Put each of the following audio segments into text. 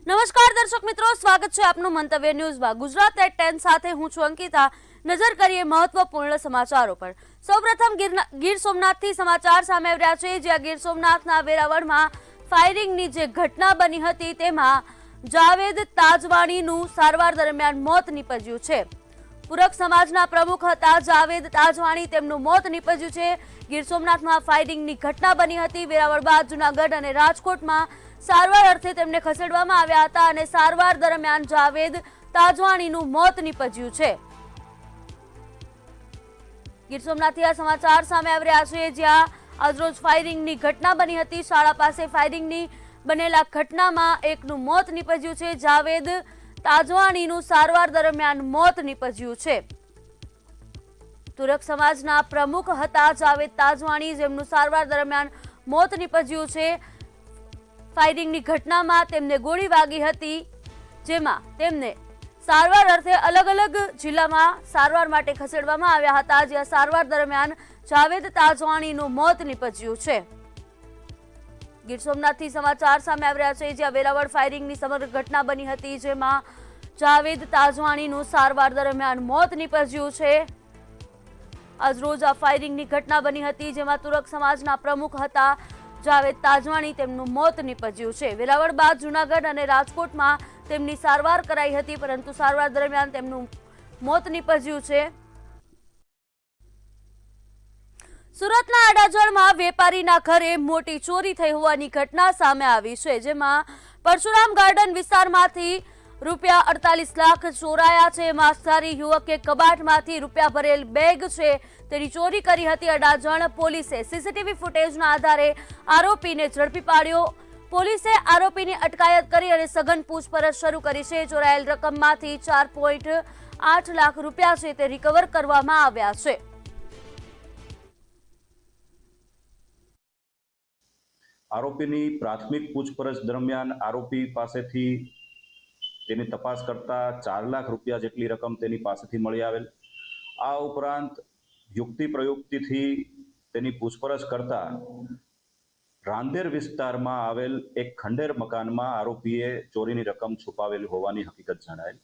નમસ્કાર દર્શક મિત્રો, સ્વાગત છે આપનું મંતવ્ય ન્યૂઝમાં। ગુજરાત એટ 10 સાથે હું છું અંકિતા। નજર કરીએ મહત્વપૂર્ણ સમાચારો પર। સૌપ્રથમ ગીર સોમનાથથી સમાચાર સામે આવ્યા છે, જ્યાં ગીર સોમનાથના વેરાવળમાં ફાયરિંગની જે ઘટના બની હતી તેમાં જાવેદ તાજવાણીનું સારવાર દરમિયાન મોત નીપજ્યું છે। પૂરક સમાજના પ્રમુખ હતા જાવેદ તાજવાણી, તેમનું મોત નીપજ્યું છે। ગીર સોમનાથમાં ફાયરિંગની ઘટના બની હતી। વેરાવળ બાદ જૂનાગઢ અને રાજકોટમાં સારવાર અર્થે તેમને ખસેડવામાં આવ્યા હતા અને સારવાર દરમિયાન જાવેદ તાજવાણીનું મોત નીપજ્યું છે। ગીર સોમનાથથી આ સમાચાર સામે આવી રહ્યા છે, જ્યાં આજરોજ ફાયરિંગની ઘટના બની હતી। શાળા પાસે ફાયરિંગની બનેલા ઘટનામાં એકનું મોત નીપજ્યું છે। જાવેદ તાજવાણીનું સારવાર દરમિયાન મોત નીપજ્યું છે। તુરક સમાજના પ્રમુખ હતા જાવેદ તાજવાણી, જેમનું સારવાર દરમિયાન મોત નીપજ્યું છે। ફાયરિંગની ઘટનામાં તેમને ગોળી વાગી હતી, જેમાં તેમને સારવાર અર્થે અલગ અલગ જિલ્લામાં સારવાર માટે ખસેડવામાં આવ્યા હતા, જ્યાં સારવાર દરમિયાન જાવેદ તાજવાણીનું મોત નીપજ્યું છે। ગીર સોમનાથથી સમાચાર સામે આવી રહ્યા છે, જ્યાં વેરાવળ ફાયરિંગની સમગ્ર ઘટના બની હતી, જેમાં જાવેદ તાજવાણીનું સારવાર દરમિયાન મોત નીપજ્યું છે। આજરોજ આ ફાયરિંગની ઘટના બની હતી, જેમાં તુરક સમાજના પ્રમુખ હતા જાવેદ તાજવાણી, તેમનું મોત નીપજ્યું છે। વેરાવળ બાદ જૂનાગઢ અને રાજકોટમાં તેમની સારવાર કરાઈ હતી, પરંતુ સારવાર દરમિયાન તેમનું મોત નીપજ્યું છે। સુરતના અડાજણમાં વેપારીના ઘરે મોટી ચોરી થઈ હોવાની ઘટના સામે આવી છે, જેમાં પરશુરામ ગાર્ડન વિસ્તારમાંથી ₹48 લાખ ચોરાયા છે। માસ્ધારી યુવકે કબાટમાંથી રૂપિયા ભરેલ બેગ છે તેની ચોરી કરી હતી। અડાજણ પોલીસે સીસીટીવી ફૂટેજના આધારે આરોપીને ઝડપી પાડ્યો। પોલીસે આરોપીની અટકાયત કરી અને સઘન પૂછપરછ શરૂ કરી છે। ચોરાયેલ રકમમાંથી 4.8 લાખ રૂપિયા છે તે રિકવર કરવામાં આવ્યા છે। આરોપીની પ્રાથમિક પૂછપરછ દરમિયાન આરોપી પાસેથી તેની તપાસ કરતા 4 લાખ રૂપિયા જેટલી રકમ તેની પાસેથી મળી આવેલ। આ ઉપરાંત યુક્તિ પ્રયુક્તિથી તેની પૂછપરછ કરતા રાંદેર વિસ્તારમાં આવેલ એક ખંડેર મકાનમાં આરોપીએ ચોરીની રકમ છુપાવેલી હોવાની હકીકત જણાય,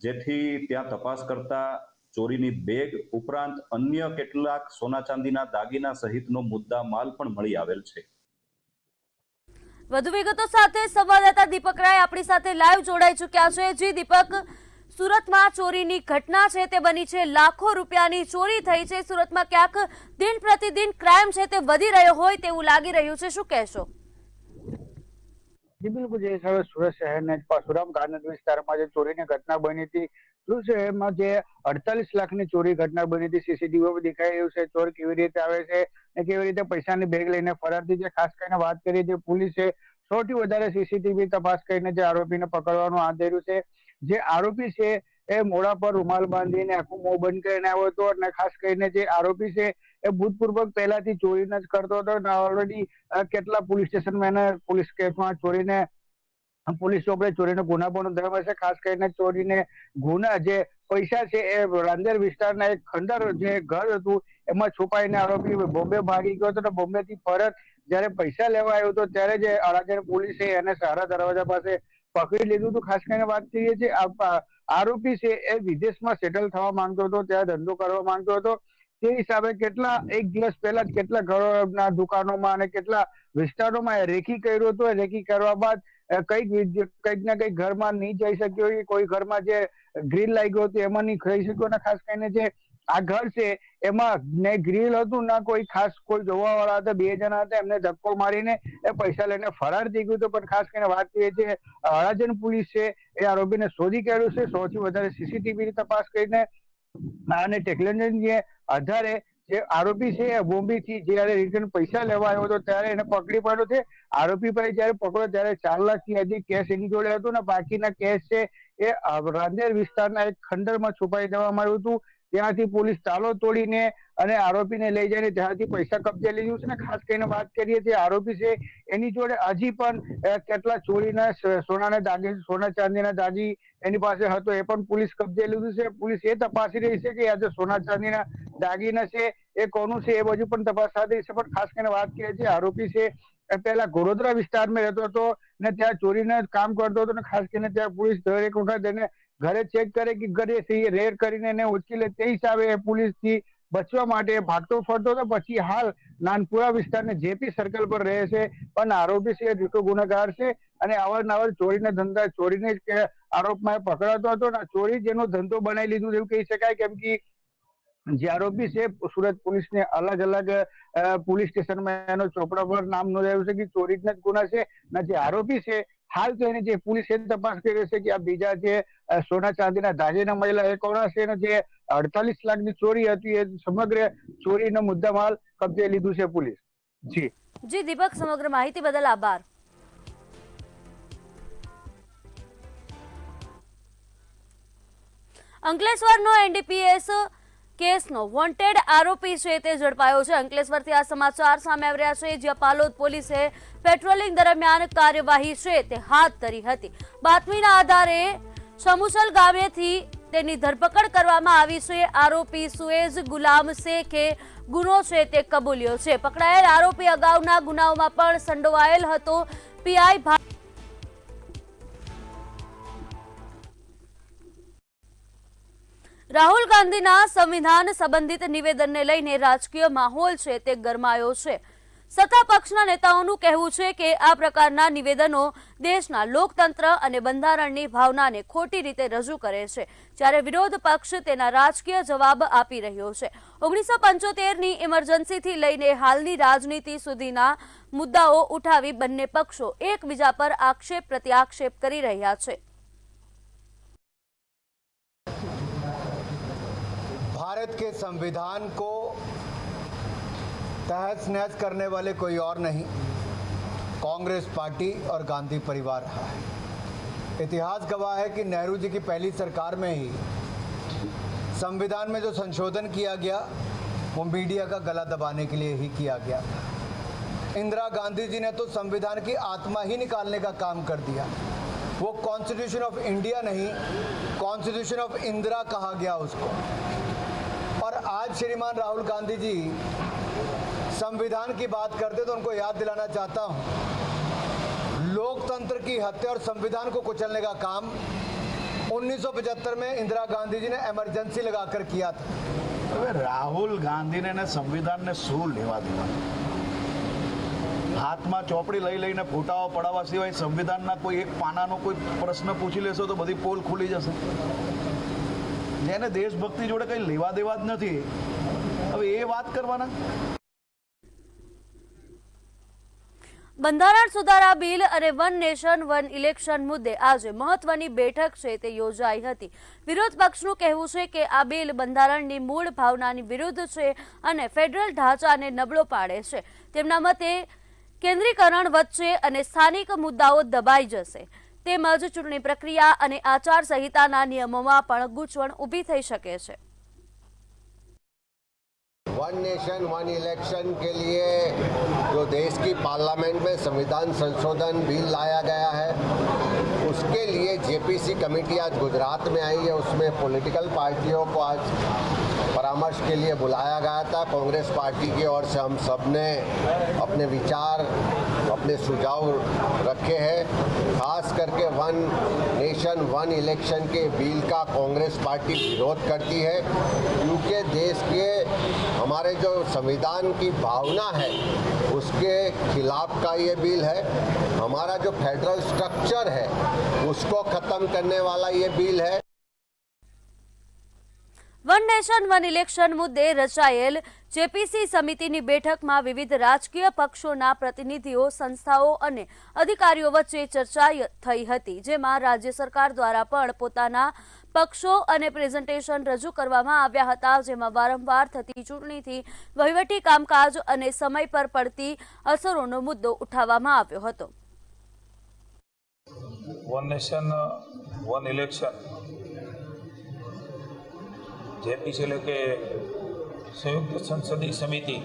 જેથી ત્યાં તપાસ કરતા ચોરીની બેગ ઉપરાંત અન્ય કેટલાક સોના ચાંદીના દાગીના સહિતનો મુદ્દા માલ પણ મળી આવેલ છે। વધુ વિગતો સાથે સંવાદદાતા દીપક રાય આપણી સાથે લાઈવ જોડાઈ ચૂક્યા છે। જી દીપક, સુરતમાં ચોરીની ઘટના છે તે બની છે, લાખો રૂપિયાની ચોરી થઈ છે। સુરતમાં ક્યાંક દિન પ્રતિદિન ક્રાઇમ છે તે વધી રહ્યો હોય તેવું લાગી રહ્યું છે, શું કહેશો? જી બિલકુલ, જે સુરત શહેરના પરશુરામ ગાર્ડન વિસ્તારમાં જે ચોરીની ઘટના બની હતી, સુરત શહેરમાં જે 48 લાખની ચોરી ઘટના બની હતી, સીસીટીવી દેખાઈ રહ્યું છે ચોર કેવી રીતે આવે છે અને કેવી રીતે પૈસાની બેગ લઈને ફરાર થઈ છે। ખાસ કરીને વાત કરીએ જે પોલીસે સૌથી વધારે સીસીટીવી તપાસ કરીને જે આરોપીને પકડવાનું હાથ ધર્યું છે। જે આરોપી છે એ મોઢા પર રૂમાલ બાંધીને આખું મોં બંધ કરીને આવ્યો હતો અને ખાસ કરીને જે આરોપી છે એ ભૂતપૂર્વક પહેલાથી ચોરી જ કરતો હતો અને ઓલરેડી કેટલા પોલીસ સ્ટેશનમાં એને પોલીસ કેસમાં ચોરીને પોલીસ ચોપડે ચોરીનો ગુના પણ નોંધાવ્યો છે। ખાસ કરીને ચોરીને ગુના જે પૈસા છે એ રાંદેર વિસ્તારના એક ખંડર જે ઘર હતું એમાં છુપાઈને આરોપી બોમ્બે ભાગી ગયો હતો અને બોમ્બેથી પરત જયારે પૈસા લેવા આવ્યો હતો ત્યારે જે અડાજણ પોલીસે એને સારા દરવાજા પાસે પકડી લીધું હતું। ખાસ કરીને વાત કરીએ છીએ આરોપી છે એ વિદેશમાં સેટલ થવા માંગતો હતો, ત્યાં ધંધો કરવા માંગતો હતો। તે હિસાબે કેટલા એક દિવસ પહેલા જ કેટલા ઘરોના દુકાનોમાં અને કેટલા વિસ્તારોમાં રેકી કર્યો હતો। રેકી કરવા બાદ કંઈક ના કંઈક ઘરમાં નહીં જઈ શક્યો, કોઈ ઘરમાં જે ગ્રીલ લાગ્યો હતો એમાં નહીં ખાઈ શક્યો અને ખાસ કરીને જે આ ઘર છે એમાં ને ગ્રીલ હતું ના કોઈ ખાસ કોઈ જોવા વાળા હતા, 2 જણા હતા, એમને ધક્કો મારીને એ પૈસા લઈને ફરાર થઈ ગયું હતું। પણ ખાસ કરીને વાત કરીએ છીએ અડાજણ પોલીસ છે એ આરોપીને શોધી કાઢ્યો છે। સૌથી વધારે સીસીટીવી તપાસ કરીને અને ટેકનોલોજી આધારે જે આરોપી છે એ બોમ્બેથી જયારે રિટર્ન પૈસા લેવા આવ્યો હતો ત્યારે એને પકડી પાડ્યો છે। આરોપી પર જયારે પકડ્યો ત્યારે 4 લાખથી હજી કેશ એની જોડે હતો ને બાકીના કેશ છે એ રાંદેર વિસ્તારના એક ખંડરમાં છુપાઈ દેવામાં આવ્યું હતું। ત્યાંથી પોલીસ તાલો તોડીને અને આરોપીને લઈ જઈને ત્યાંથી પૈસા કબજે લીધું છે। ને ખાસ કરીને વાત કરીએ છીએ આરોપી છે એની જોડે હજી પણ કેટલા ચોરીના સોનાના દાગીના સોના ચાંદીના દાગી એની પાસે હતો એ પણ પોલીસ કબજે લીધું છે। પોલીસ એ તપાસી રહી છે કે આ જે સોના ચાંદીના દાગીના છે એ કોનું છે એ બાજુ પણ તપાસ થતી છે। પણ ખાસ કરીને વાત કરીએ છીએ આરોપી છે પહેલા ગોધરા વિસ્તારમાં રહેતો હતો ને ત્યાં ચોરીને કામ કરતો હતો ને ખાસ કરીને ત્યાં પોલીસ દરેક વખત એને ઘરે ચેક કરે કે ઘરે રેડ કરીને એને ઉચકી લે. તે હિસાબે પોલીસ થી બચવા માટે ભાગતો ફરતો હતો. પછી હાલ નાનપુરા વિસ્તારને જેપી સર્કલ પર રહે છે, પણ આરોપી છે જૂઠો ગુનેગાર છે અને અવારનવાર ચોરીના ધંધા ચોરીને જ આરોપમાં પકડાતો હતો ને ચોરી જેનો ધંધો બનાવી લીધું એવું કહી શકાય. કેમ કે જે આરોપી છે સુરત પોલીસને અલગ અલગ પોલીસ સ્ટેશનમાં એનો ચોપડા પર નામ નોંધાયું છે કે ચોરીના જ ગુના છે. ને જે આરોપી છે હાલ તો એની જે પોલીસ તપાસ કરી રહી છે કે આ બીજા જે સોના ચાંદીના દાગીના મહિલા એ કોના છે, જે 48 લાખની ચોરી હતી એ સમગ્ર ચોરીનો મુદ્દામાલ કબજે લીધું છે પોલીસ. જી દીપક, સમગ્ર માહિતી બદલ આભાર. અંકલેશ્વરનો એનડીપીએસ કેસનો વોન્ટેડ આરોપી છે તે ઝડપાયો છે. અંકલેશ્વરથી આ સમાચાર સામે આવી રહ્યા છે, જ્યાં પાલોદ પોલીસે પેટ્રોલિંગ દરમિયાન કાર્યવાહી છે તે હાથ ધરી હતી. બાતમીના આધારે સમુસલ ગામેથી તેની ધરપકડ કરવામાં આવી છે. આરોપી સુએઝ ગુલામ શેખે ગુનો છે તે કબૂલ્યો છે. પકડાયેલ આરોપી અગાઉના ગુનાઓમાં પણ સંડોવાયેલ હતો. પીઆઈ રાહુલ ગાંધીના સંવિધાન સંબંધિત નિવેદનને લઈને રાજકીય માહોલ છે તે ગરમાયો છે. સત્તા પક્ષના નેતાઓનું કહેવું છે કે આ પ્રકારના નિવેદનો દેશના લોકતંત્ર અને બંધારણની ભાવનાને ખોટી રીતે રજૂ કરે છે, જ્યારે વિરોધ પક્ષ તેના રાજકીય જવાબ આપી રહ્યો છે. 1975ની ઇમરજન્સીથી લઈને હાલની રાજનીતિ સુધીના મુદ્દાઓ ઉઠાવી બંને પક્ષો એકબીજા પર આક્ષેપ પ્રત્યાક્ષેપ કરી રહ્યા છે. भारत के संविधान को तहस नहस करने वाले कोई और नहीं, कांग्रेस पार्टी और गांधी परिवार रहा है. इतिहास गवाह है कि नेहरू जी की पहली सरकार में ही संविधान में जो संशोधन किया गया वो मीडिया का गला दबाने के लिए ही किया गया. इंदिरा गांधी जी ने तो संविधान की आत्मा ही निकालने का काम कर दिया. वो कॉन्स्टिट्यूशन ऑफ इंडिया नहीं, कॉन्स्टिट्यूशन ऑफ इंदिरा कहा गया उसको. और आज श्रीमान राहुल गांधी जी संविधान की बात करते तो उनको याद दिलाना चाहता हूं, लोकतंत्र की हत्या और संविधान को कुचलने का काम 1975 में इंदिरा गांधी जी ने इमरजेंसी लगाकर किया था. હવે રાહુલ ગાંધીને ને સંવિધાનને શું લેવા દેવા? હાથમાં ચોપડી લઈ લઈને ફોટાઓ પડાવવા સિવાય સંવિધાનના કોઈ એક પાનાનો કોઈ પ્રશ્ન પૂછી લેશો તો બધી પોલ ખુલી જશે. જેને દેશભક્તિ જોડે કંઈ લેવા દેવા જ નથી, હવે એ વાત કરવાના. બંધારણ સુધારા બિલ અને વન નેશન વન ઇલેક્શન મુદ્દે આજે મહત્વની બેઠક છે તે યોજાઈ હતી. વિરોધ પક્ષનું કહેવું છે કે આ બિલ બંધારણની મૂળ ભાવનાની વિરુદ્ધ છે અને ફેડરલ ઢાંચાને નબળો પાડે છે. તેમના મતે કેન્દ્રીકરણ વધશે અને સ્થાનિક મુદ્દાઓ દબાઈ જશે. તેમજ ચૂંટણી પ્રક્રિયા અને આચારસંહિતાના નિયમોમાં પણ ગૂંચવણ ઊભી થઈ શકે છે. वन नेशन वन इलेक्शन के लिए जो देश की पार्लियामेंट में संविधान संशोधन बिल लाया गया है उसके लिए जेपीसी कमेटी आज गुजरात में आई है. उसमें पॉलिटिकल पार्टियों को आज परामर्श के लिए बुलाया गया था. कांग्रेस पार्टी की ओर से हम सब ने अपने विचार अपने सुझाव रखे हैं. खास करके वन नेशन वन इलेक्शन के बिल का कांग्रेस पार्टी विरोध करती है, क्योंकि देश के हमारे जो संविधान की भावना है उसके खिलाफ का ये बिल है. हमारा जो फेडरल स्ट्रक्चर है उसको खत्म करने वाला ये बिल है. વન નેશન વન ઇલેક્શન મુદ્દે રચાયેલ જેપીસી સમિતિની બેઠકમાં વિવિધ રાજકીય પક્ષોના પ્રતિનિધિઓ, સંસ્થાઓ અને અધિકારીઓ વચ્ચે ચર્ચા થઈ હતી, જેમાં રાજ્ય સરકાર દ્વારા પણ પોતાના પક્ષો અને પ્રેઝન્ટેશન રજૂ કરવામાં આવ્યા હતા, જેમાં વારંવાર થતી ચૂંટણીથી વહીવટી કામકાજ અને સમય પર પડતી અસરોનો મુદ્દો ઉઠાવવામાં આવ્યો હતો. One nation one election JPC એટલે કે સંયુક્ત સંસદીય સમિતિ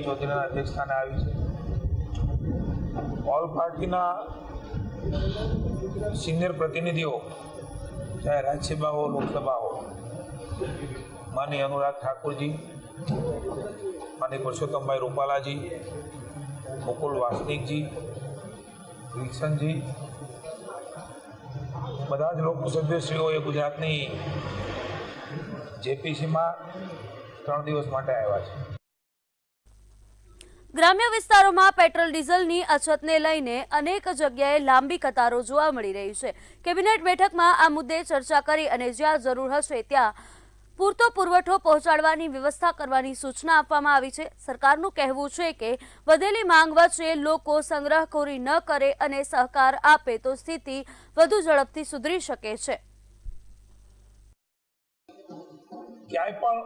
ચૌધરીના અધ્યક્ષસ્થાને આવી છે. ઓલ પાર્ટીના સિનિયર પ્રતિનિધિઓ चाहे राज्यसभा हो लोकसभा हो, माननीय अनुराग ठाकुर जी, माननीय पुरुषोत्तम भाई रूपाला जी, मुकुल वासनिक जी, विल्सन जी, બધા જ લોક સભ્યશ્રીઓએ ગુજરાતની જેપીસીમાં 3 દિવસ માટે આવ્યા છે. ગ્રામ્ય વિસ્તારોમાં પેટ્રોલ ડીઝલની અછતને લઈને અનેક જગ્યાએ લાંબી કતારો જોવા મળી રહી છે. કેબિનેટ બેઠકમાં આ મુદ્દે ચર્ચા કરી અને જ્યાં જરૂર હશે ત્યાં પૂરતો પુરવઠો પહોંચાડવાની વ્યવસ્થા કરવાની સૂચના આપવામાં આવી છે. સરકારનું કહેવું છે કે વધેલી માંગ વચ્ચે લોકો સંગ્રહખોરી ન કરે અને સહકાર આપે તો સ્થિતિ વધુ ઝડપથી સુધરી શકે છે. ક્યાંય પણ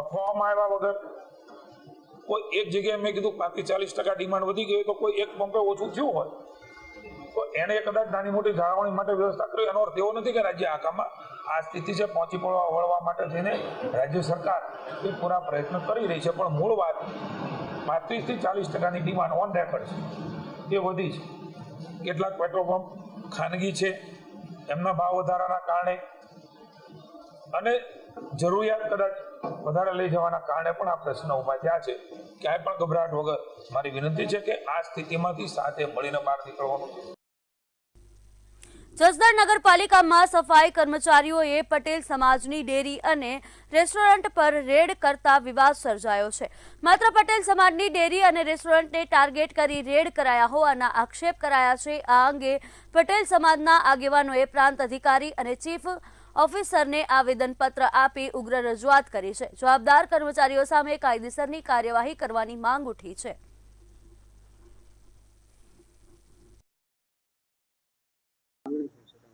અફવામાં આવ્યા વગર કોઈ એક જગ્યાએ મેં કીધું 35-40% ડિમાન્ડ વધી ગઈ તો કોઈ એક પંપે ઓછું થયું હોય તો એને કદાચ નાની મોટી જાળવણી માટે વ્યવસ્થા કરવી. એનો અર્થ એવો નથી કે રાજ્ય આખામાં આ સ્થિતિ છે પહોંચી વળવા માટે થઈને રાજ્ય સરકાર એ પૂરા પ્રયત્ન કરી રહી છે, પણ મૂળ વાત 35-40%ની ડિમાન્ડ ઓન રેકોર્ડ છે એ વધી છે. કેટલાક પેટ્રોલ પંપ ખાનગી છે, એમના ભાવ વધારાના કારણે અને જરૂરિયાત કદાચ વધારે લઈ જવાના કારણે પણ આ પ્રશ્ન ઊભા થયા છે. ક્યાંય પણ ગભરાટ વગર મારી વિનંતી છે કે આ સ્થિતિમાંથી સાથે મળીને બહાર નીકળવાનું. જસદણ નગરપાલિકામાં સફાઈ કર્મચારીઓએ પટેલ સમાજની ડેરી અને રેસ્ટોરન્ટ પર રેડ કરતા વિવાદ સર્જાયો છે. માત્ર પટેલ સમાજની ડેરી અને રેસ્ટોરન્ટને ટાર્ગેટ કરી રેડ કરાયા હોવાના આક્ષેપ કરાયા છે. આ અંગે પટેલ સમાજના આગેવાનોએ પ્રાંત અધિકારી અને ચીફ ઓફિસરને આવેદનપત્ર આપી ઉગ્ર રજૂઆત કરી છે. જવાબદાર કર્મચારીઓ સામે કાયદેસરની કાર્યવાહી કરવાની માંગ ઉઠી છે.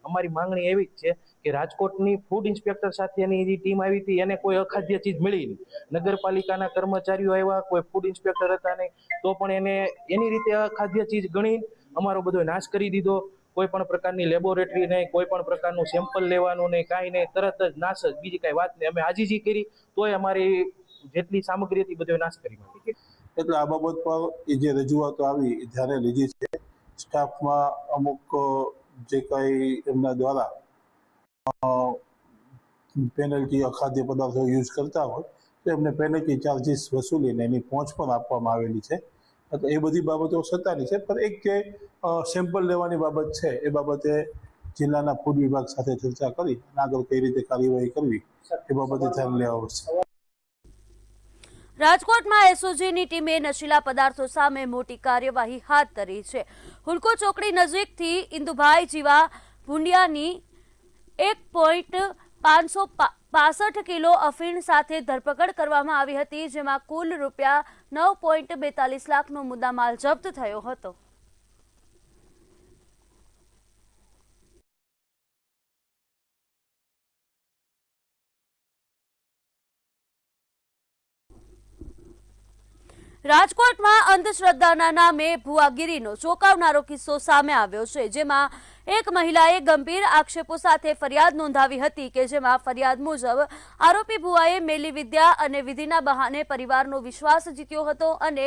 અમારી માંગણી એવી જ છે કે રાજકોટની ફૂડ ઇન્સ્પેક્ટર સાથેની જે ટીમ આવી હતી એને કોઈ અખાદ્ય ચીજ મળી નહીં. નગરપાલિકાના કર્મચારીઓ આવ્યા, કોઈ ફૂડ ઇન્સ્પેક્ટર હતા નહીં, તો પણ એને એની રીતે અખાદ્ય ચીજ ગણી અમારો બધો નાશ કરી દીધો. કોઈ પણ પ્રકારની લેબોરેટરી નહીં, કોઈ પણ પ્રકારનું સેમ્પલ લેવાનું નહીં, કાંઈ નહીં, તરત જ નાશ જ, બીજી કાંઈ વાત નહીં. અમે આજીજી કરી તોય અમારી જેટલી સામગ્રી હતી બધો નાશ કરી નાખી. એટલે આ બાબત પર એ જે રજૂઆતો આવી એ ધ્યાને લીધી છે. સ્ટાફમાં અમુક જે કંઈ એમના દ્વારા પેનલ્ટી અખાદ્ય પદાર્થો યુઝ કરતા હોય તો એમને પેનલ્ટી ચાર્જીસ વસૂલીને એની પહોંચ પણ આપવામાં આવેલી છે. તો એ બધી બાબતો સત્તાની છે, પણ એક જે સેમ્પલ લેવાની બાબત છે એ બાબતે જિલ્લાના ફૂડ વિભાગ સાથે ચર્ચા કરી અને આગળ કઈ રીતે કાર્યવાહી કરવી એ બાબતે ધ્યાન લેવા આવશે. રાજકોટમાં એસઓજીની ટીમે નશીલા પદાર્થો સામે મોટી કાર્યવાહી હાથ ધરી છે. હુલકો ચોકડી નજીકથી ઇન્દુભાઈ જીવા ભુંડિયાની 1.565 કિલો અફીણ સાથે ધરપકડ કરવામાં આવી હતી, જેમાં કુલ રૂપિયા 9.42 લાખનો મુદ્દામાલ જપ્ત થયો હતો. રાજકોટમાં અંધશ્રદ્ધાના નામે ભુવાગીરીનો ચોંકાવનારો કિસ્સો સામે આવ્યો છે, જેમાં એક મહિલાએ ગંભીર આક્ષેપો સાથે ફરિયાદ નોંધાવી હતી કે જેમાં ફરિયાદ મુજબ આરોપી ભુવાએ મેલી વિદ્યા અને વિધિના બહાને પરિવારનો વિશ્વાસ જીત્યો હતો અને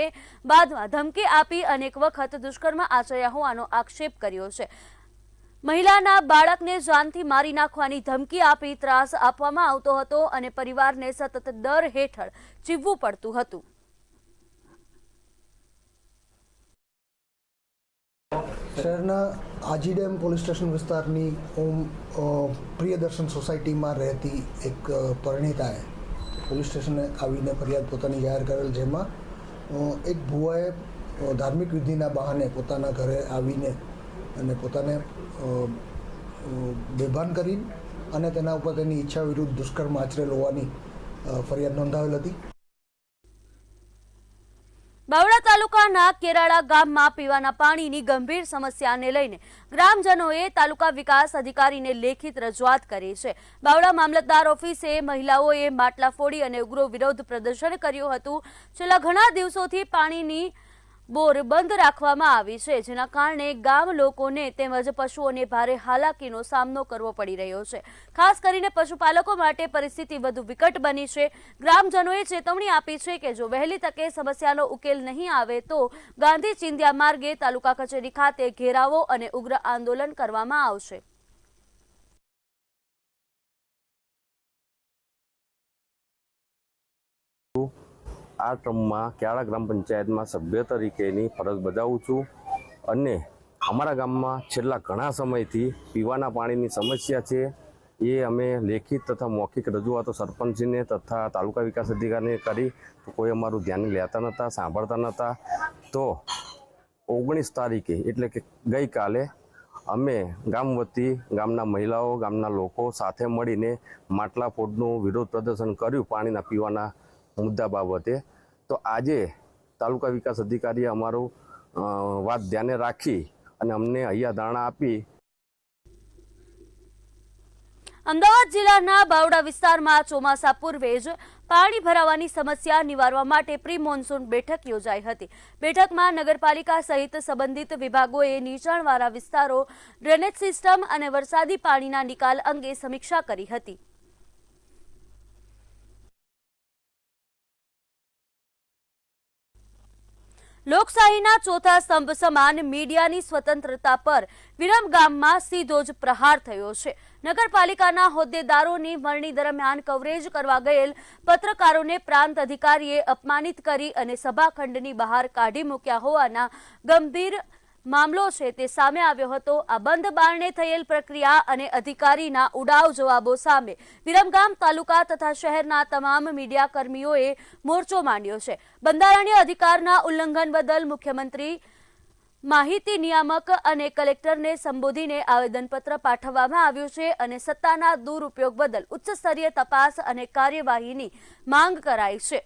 બાદમાં ધમકી આપી અનેક વખત દુષ્કર્મ આચર્યા હોવાનો આક્ષેપ કર્યો છે. મહિલાના બાળકને જાનથી મારી નાખવાની ધમકી આપી ત્રાસ આપવામાં આવતો હતો અને પરિવારને સતત ડર હેઠળ જીવવું પડતું હતું. શહેરના આજીડેમ પોલીસ સ્ટેશન વિસ્તારની પ્રિયદર્શન સોસાયટીમાં રહેતી એક પરિણીતાએ પોલીસ સ્ટેશને આવીને ફરિયાદ પોતાની જાહેર કરેલ, જેમાં એક ભુવાએ ધાર્મિક વિધિના બહાને પોતાના ઘરે આવીને અને પોતાને બેભાન કરી અને તેના ઉપર તેની ઈચ્છા વિરુદ્ધ દુષ્કર્મ આચરેલ હોવાની ફરિયાદ નોંધાવેલ હતી. બાવળા તાલુકાના કેરાળા ગામમાં પીવાના પાણીની ગંભીર સમસ્યાને લઈને ગ્રામજનોએ તાલુકા વિકાસ અધિકારીને લેખિત રજૂઆત કરી છે. બાવળા મામલતદાર ઓફિસે મહિલાઓએ માટલા ફોડી અને ઉગ્ર વિરોધ પ્રદર્શન કર્યું હતું. છેલ્લા ઘણા દિવસોથી પાણીની બોર બંધ રાખવામાં આવી છે, જેના કારણે ગામ લોકોને તેમજ પશુઓને ભારે હાલાકીનો સામનો કરવો પડી રહ્યો છે. ખાસ કરીને પશુપાલકો માટે પરિસ્થિતિ વધુ વિકટ બની છે. ગ્રામજનોએ ચેતવણી આપી છે કે જો વહેલી તકે સમસ્યાનો ઉકેલ નહીં આવે તો ગાંધી ચિંધ્યા માર્ગે તાલુકા કચેરી ખાતે ઘેરાવો અને ઉગ્ર આંદોલન કરવામાં આવશે. આ ટર્મમાં ક્યારા ગ્રામ પંચાયતમાં સભ્ય તરીકેની ફરજ બજાવું છું અને અમારા ગામમાં છેલ્લા ઘણા સમયથી પીવાના પાણીની સમસ્યા છે. એ અમે લેખિત તથા મૌખિક રજૂઆતો સરપંચને તથા તાલુકા વિકાસ અધિકારીને કરી તો કોઈ અમારું ધ્યાન લેતા નહોતા, સાંભળતા નહોતા. તો 19 તારીખે એટલે કે ગઈકાલે અમે ગામ વતી ગામના મહિલાઓ, ગામના લોકો સાથે મળીને માટલા ફોડનું વિરોધ પ્રદર્શન કર્યું પાણીના પીવાના મુદ્દા બાબતે. તો આજે તાલુકા વિકાસ અધિકારીએ અમારું વાત ધ્યાને રાખી અને અમને અહીંયા ધારણા આપી. અમદાવાદ જિલ્લાના બાવડા વિસ્તારમાં ચોમાસા પૂર્વે જ પાણી ભરાવાની સમસ્યા નિવારવા માટે પ્રી મોન્સૂન બેઠક યોજાઈ હતી. બેઠકમાં નગરપાલિકા સહિત સંબંધિત વિભાગોએ નીચાણવાળા વિસ્તારો, ડ્રેનેજ સિસ્ટમ અને વરસાદી પાણીના નિકાલ અંગે સમીક્ષા કરી હતી. લોકશાહીના ચોથા સ્તંભ સમાન મીડિયાની સ્વતંત્રતા પર વિરમગામમાં સીધો જ પ્રહાર થયો છે. નગરપાલિકાના હોદ્દેદારોની વરણી દરમિયાન કવરેજ કરવા ગયેલ પત્રકારોને પ્રાંત અધિકારીએ અપમાનિત કરી અને સભાખંડની બહાર કાઢી મૂક્યા હોવાના ગંભીર મામલો છે તે સામે આવ્યો હતો. આ બંધ બારણે થયેલ પ્રક્રિયા અને અધિકારીના ઉડાવ જવાબો સામે વિરમગામ તાલુકા તથા શહેરના તમામ મીડિયા કર્મીઓએ મોરચો માંડ્યો છે. બંધારણીય અધિકારના ઉલ્લંઘન બદલ મુખ્યમંત્રી, માહિતી નિયામક અને કલેક્ટરને સંબોધીને આવેદનપત્ર પાઠવવામાં આવ્યું છે અને સત્તાના દુરુપયોગ બદલ ઉચ્ચ સ્તરીય તપાસ અને કાર્યવાહીની માંગ કરાઈ છે.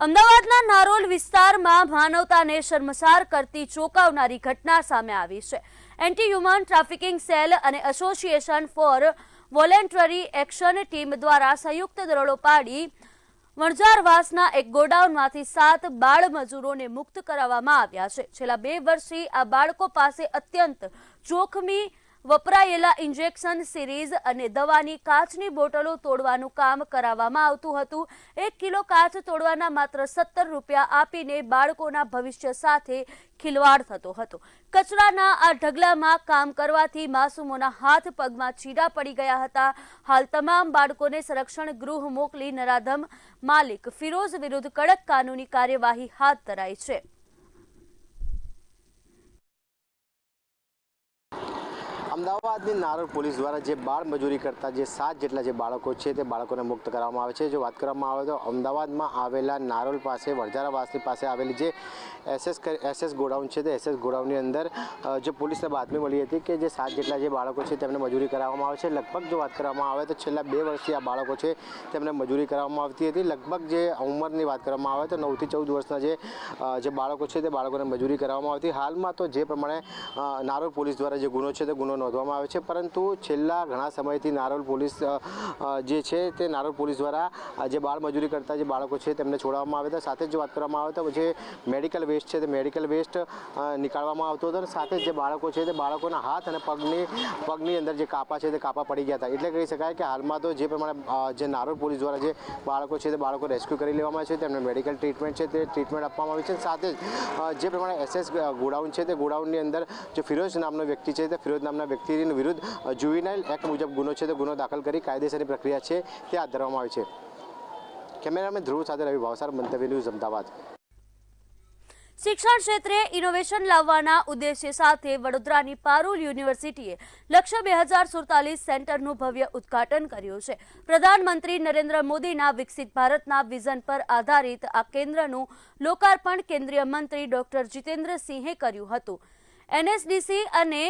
અમદાવાદના નારોલ વિસ્તારમાં માનવતાને શર્મસાર કરતી ચોંકાવનારી ઘટના સામે આવી છે. એન્ટી હ્યુમન ટ્રાફિકિંગ સેલ અને association four voluntary action team દ્વારા સંયુક્ત દરોડો પાડી વણઝારવાસના એક ગોડાઉનમાંથી 7 બાળ મજૂરોને મુક્ત કરાવવામાં આવ્યા છે. છેલ્લા 2 વર્ષથી આ બાળકો પાસે અત્યંત જોખમી વપરાયેલા ઇન્જેક્શન સિરીઝ અને દવાની કાચની બોટલો તોડવાનું કામ કરાવવામાં આવતું હતું. 1 કિલો કાચ તોડવાના માત્ર 17 રૂપિયા આપીને બાળકોના ભવિષ્ય સાથે ખિલવાડ થતો હતો. કચરાના આ ઢગલામાં કામ કરવાથી માસૂમોના હાથ પગમાં ચીરા પડી ગયા હતા. હાલ તમામ બાળકોને સંરક્ષણ ગૃહ મોકલી નરાધમ માલિક ફિરોઝ વિરુદ્ધ કડક કાનૂની કાર્યવાહી હાથ ધરાઈ છે. અમદાવાદની નારોલ પોલીસ દ્વારા જે બાળ મજૂરી કરતા જે 7 જેટલા જે બાળકો છે તે બાળકોને મુક્ત કરવામાં આવે છે. જો વાત કરવામાં આવે તો અમદાવાદમાં આવેલા નારોલ પાસે વણઝારાવાસની પાસે આવેલી જે એસએસ ગોડાઉન છે તે એસએસ ગોડાઉનની અંદર જે પોલીસને બાતમી મળી હતી કે જે 7 જેટલા જે બાળકો છે તેમને મજૂરી કરાવવામાં આવે છે. લગભગ જો વાત કરવામાં આવે તો છેલ્લા 2 વર્ષથી આ બાળકો છે તેમને મજૂરી કરાવવામાં આવતી હતી. લગભગ જે ઉંમરની વાત કરવામાં આવે તો 9 થી 14 વર્ષના જે બાળકો છે તે બાળકોને મજૂરી કરાવવામાં આવતી. હાલમાં તો જે પ્રમાણે નારોલ પોલીસ દ્વારા જે ગુનો છે તે ગુનો નોંધવામાં આવે છે, પરંતુ છેલ્લા ઘણા સમયથી નારોલ પોલીસ જે છે તે નારોલ પોલીસ દ્વારા જે બાળ મજૂરી કરતા જે બાળકો છે તેમને છોડવામાં આવે છે. સાથે જ જો વાત કરવામાં આવે તો જે મેડિકલ વેસ્ટ છે તે મેડિકલ વેસ્ટ નીકાળવામાં આવતો હતો અને સાથે જ જે બાળકો છે તે બાળકોના હાથ અને પગની અંદર જે કાપા છે તે કાપા પડી ગયા હતા. એટલે કહી શકાય કે હાલમાં તો જે પ્રમાણે જે નારોલ પોલીસ દ્વારા જે બાળકો છે તે બાળકો રેસ્ક્યુ કરી લેવામાં આવે છે, તેમને મેડિકલ ટ્રીટમેન્ટ છે તે ટ્રીટમેન્ટ આપવામાં આવી છે. સાથે જ જે પ્રમાણે એસએસ ગોડાઉન છે તે ગોડાઉનની અંદર જે ફિરોઝ નામનો વ્યક્તિ છે તે ફિરોઝ નામના વ્યક્તિની વિરુદ્ધ જુવેનાઇલ એક્ટ મુજબ ગુનો છે તે ગુનો દાખલ કરી કાયદેસરની પ્રક્રિયા છે તે હાથ ધરવામાં આવી છે. કેમેરામેન ધ્રુવ સાથે રવિ ભાવસાર, મંતવ્ય ન્યૂઝ, અમદાવાદ. શિક્ષણ ક્ષેત્રે ઇનોવેશન લાવવાના ઉદ્દેશ્ય સાથે વડોદરાની પારુલ યુનિવર્સિટીએ લક્ષ્ય 2047 સેન્ટરનું ભવ્ય ઉદ્ઘાટન કર્યું છે. પ્રધાનમંત્રી નરેન્દ્ર મોદીના વિકસિત ભારતના વિઝન પર આધારિત આ કેન્દ્રનું લોકાર્પણ કેન્દ્રીય મંત્રી ડોક્ટર જીતેન્દ્રસિંહે કર્યું હતું. એનએસડીસી અને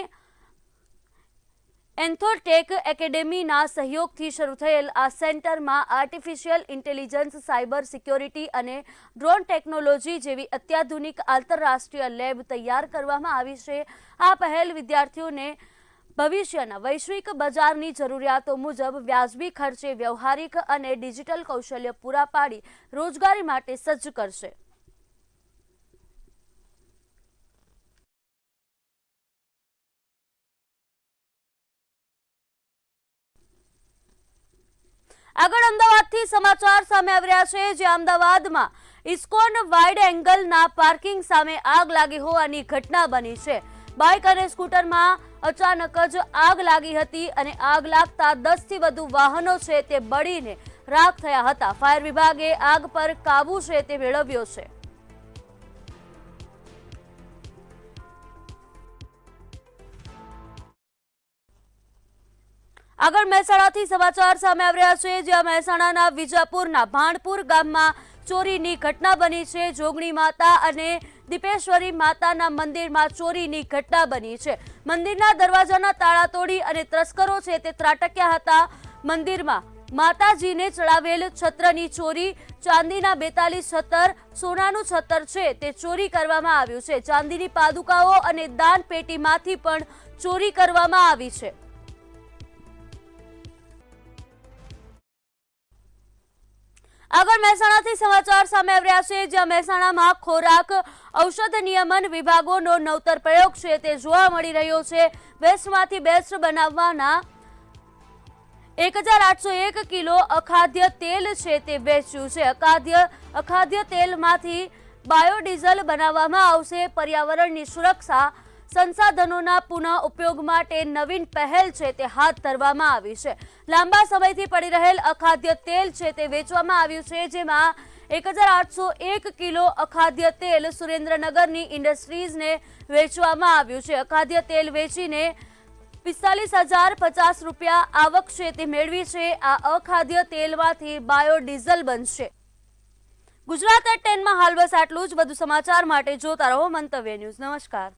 એન્થોટેક એકેડેમીના સહયોગથી શરૂ થયેલ આ સેન્ટરમાં આર્ટિફિશિયલ ઇન્ટેલિજન્સ, સાયબર સિક્યોરિટી અને ડ્રોન ટેકનોલોજી જેવી અત્યાધુનિક આંતરરાષ્ટ્રીય લેબ તૈયાર કરવામાં આવી છે. આ પહેલ વિદ્યાર્થીઓને ભવિષ્યના વૈશ્વિક બજારની જરૂરિયાતો મુજબ વ્યાજબી ખર્ચે વ્યવહારિક અને ડિજિટલ કૌશલ્ય પૂરા પાડી રોજગારી માટે સજ્જ કરશે. આગળ અમદાવાદથી સમાચાર સામે આવી રહ્યા છે, જે અમદાવાદમાં ઇસ્કોન વાઇડ એંગલના પાર્કિંગ સામે આગ લાગી હોવાની ઘટના બની છે. બાઇક અને સ્કૂટરમાં અચાનક જ આગ લાગી હતી અને આગ લાગતા 10 થી વધુ વાહનો છે તે બળીને રાખ થયા હતા. ફાયર વિભાગે આગ પર કાબુ છે તે મેળવ્યો છે. આગળ મહેસાણાથી સમાચાર સામે આવી રહ્યા છે, જ્યાં મહેસાણાના વિજાપુરના ભાણપુર ગામમાં ચોરીની ઘટના બની છે. જોગણી માતા અને દીપેશ્વરી માતાના મંદિરમાં ચોરીની ઘટના બની છે. મંદિરના દરવાજાના તાળા તોડી અને તસ્કરો છે તે ત્રાટક્યા હતા. મંદિરમાં માતાજીને ચડાવેલ છત્રની ચોરી, ચાંદીના 42 છત્તર, સોનાનું છત્તર છે તે ચોરી કરવામાં આવ્યું છે. ચાંદીની પાદુકાઓ અને દાન પેટીમાંથી પણ ચોરી કરવામાં આવી છે. આગળ મહેસાણાથી સમાચાર સામે આવી રહ્યા છે, જ્યાં મહેસાણામાં ખોરાક ઔષધ નિયમન વિભાગોનો નવતર પ્રયોગ છે તે જોવા મળી રહ્યો છે. વેસ્ટમાંથી બેસ્ટ બનાવવાના 1801 કિલો અખાદ્ય તેલ છે તે વેચ્યું છે. અખાદ્ય તેલમાંથી બાયોડીઝલ બનાવવામાં આવશે. પર્યાવરણની સુરક્ષા, સંસાધનોના પુનઃ ઉપયોગ માટે નવીન પહેલ છે તે હાથ ધરવામાં આવી છે. લાંબા સમયથી પડી રહેલ અખાદ્ય તેલ છે તે વેચવામાં આવ્યું છે, જેમાં 1801 કિલો અખાદ્ય તેલ સુરેન્દ્રનગરની ઇન્ડસ્ટ્રીઝને વેચવામાં આવ્યું છે. અખાદ્ય તેલ વેચીને 45,050 રૂપિયા આવક છે તે મેળવી છે. આ અખાદ્ય તેલમાંથી બાયોડીઝલ બનશે. ગુજરાત એટ 10માં હાલ બસ આટલું જ. વધુ સમાચાર માટે જોતા રહો મંતવ્ય ન્યૂઝ. નમસ્કાર.